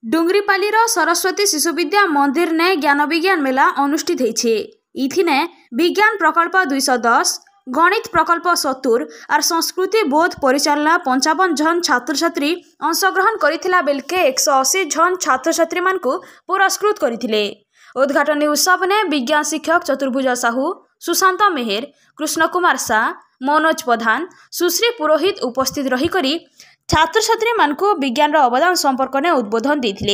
डुंगरीपाली सरस्वती शिशु विद्या मंदिर ने ज्ञान विज्ञान मेला अनुष्ठित होइछे। इथिने विज्ञान प्रकल्प 210, गणित प्रकल्प 70 और संस्कृति बोध परिचालना 55 जन छात्र छात्री अंशग्रहण करिथिला बेलके 180 जन छात्र छात्री मानकु पुरस्कृत करिथिले। उद्घाटनी उत्सव ने विज्ञान शिक्षक चतुर्भुज साहू, सुशांत मेहर, कृष्ण कुमार शाह, मनोज प्रधान, सुश्री पुरोहित उपस्थित रही करी छात्र छात्री मानकु विज्ञान अवदान संपर्क ने उद्बोधन देथिले।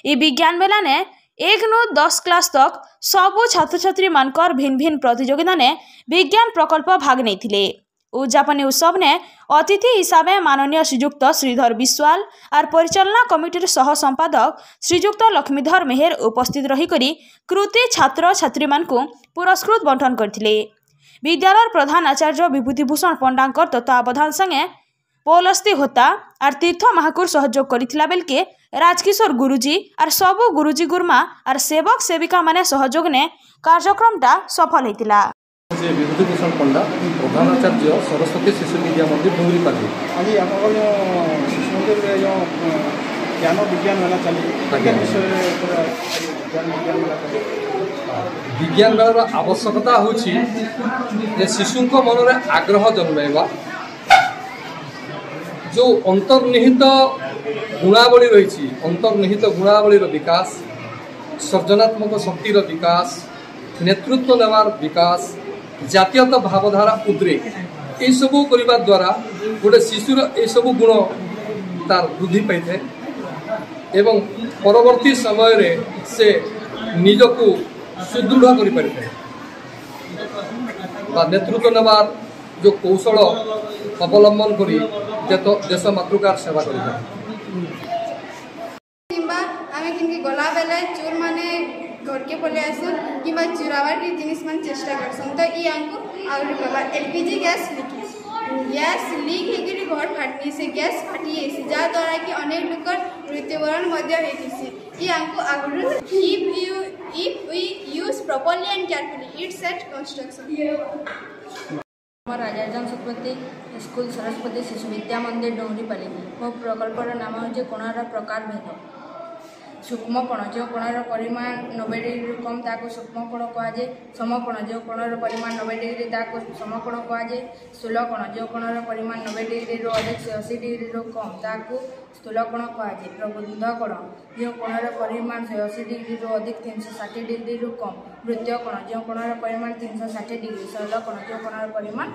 ई विज्ञान मेला ने 1 नु 10 क्लास तक सबु छात्र छात्री मानकर भिन्न भिन्न प्रतियोगिता ने विज्ञान प्रकल्प भाग नेथिले। उद्यापनी उत्सव ने अतिथि हिसाब में माननीय श्रीजुक्त श्रीधर विश्वाल और परिचालना कमिटीर सह संपादक श्रीजुक्त लक्ष्मीधर मेहर उपस्थित रही करी कृति छात्र छात्री मानकु पुरस्कृत बंटन करथिले। विद्यालय प्रधान आचार्य विभूतिभूषण पंडांकर तत्वावधान संगे पौलस्ती होता और तीर्थ महाकुर सहयोग करिथिला बेलके राजकिशोर गुरुजी और सबु गुरुजी गुरुमा और सेवक सेविका माने सहयोग ने कार्यक्रमटा सफल होइतिला। विभूतिभूषण पंडा प्रधान आचार्य सरस्वती शिशु विद्या मंदिर डुंगरीपाली। आज शिशु मंदिर ज्ञान विज्ञान मेला विज्ञान मेलार आवश्यकता होछि शिशु मन में आग्रह जन्मेवा जो अंतर्निहित गुणावली रही अंतर्निहित गुणावलीर विकास, सृजनात्मक शक्तिर विकास, नेतृत्व नेवार विकास, जातीयता भावधारा उद्रेक ये सबू करने द्वारा गोटे शिशुर ये सबू गुण तार वृद्धि पाई थे एवं परवर्ती समय रे से निजको सुदृढ़ करि पारिथे बा नेतृत्व नेवार जो कौशल अवलंबन करी देश मातृकार सेवा करिथे। गला बेले चोर माने घर के पले आसन कि चुरावार के जिनिस मन चेष्टा करसन तो ई हमको आउरी बाबा एलपीजी गैस लीक हेगिरी घर फाटनी से गैस फाटी एसी जा द्वारा कि अनेक लोकर मृत्युवरण मध्य हेतिसी ई हमको आगुरु if we use properly and carefully it set construction। राजार्जन सरस्वती स्कूल सरस्वती शिशु विद्या मंदिर डुंगरीपाली मो प्रकल्पर नाम हूँ कोणार प्रकार भेद सूक्ष्मकोण जो कोणार परिमाण 90 डिग्री कम ताको सूक्ष्मकोण कहुए। समकोण जो कोणार परिमाण 90 डिग्री ताको समकोण कहुए। स्थूलकोण जो कोणार परिमाण 90 डिग्री अधिक 80 डिग्री कम ताको स्थूलकोण कहुए। प्रबुद्धकोण जो कोणार परिमाण 80 डिग्री अधिक 360 डिग्री कम। वृत्तीयकोण जो कोणार परिमाण 360 डिग्री। सरलकोण जो कोणार परिमाण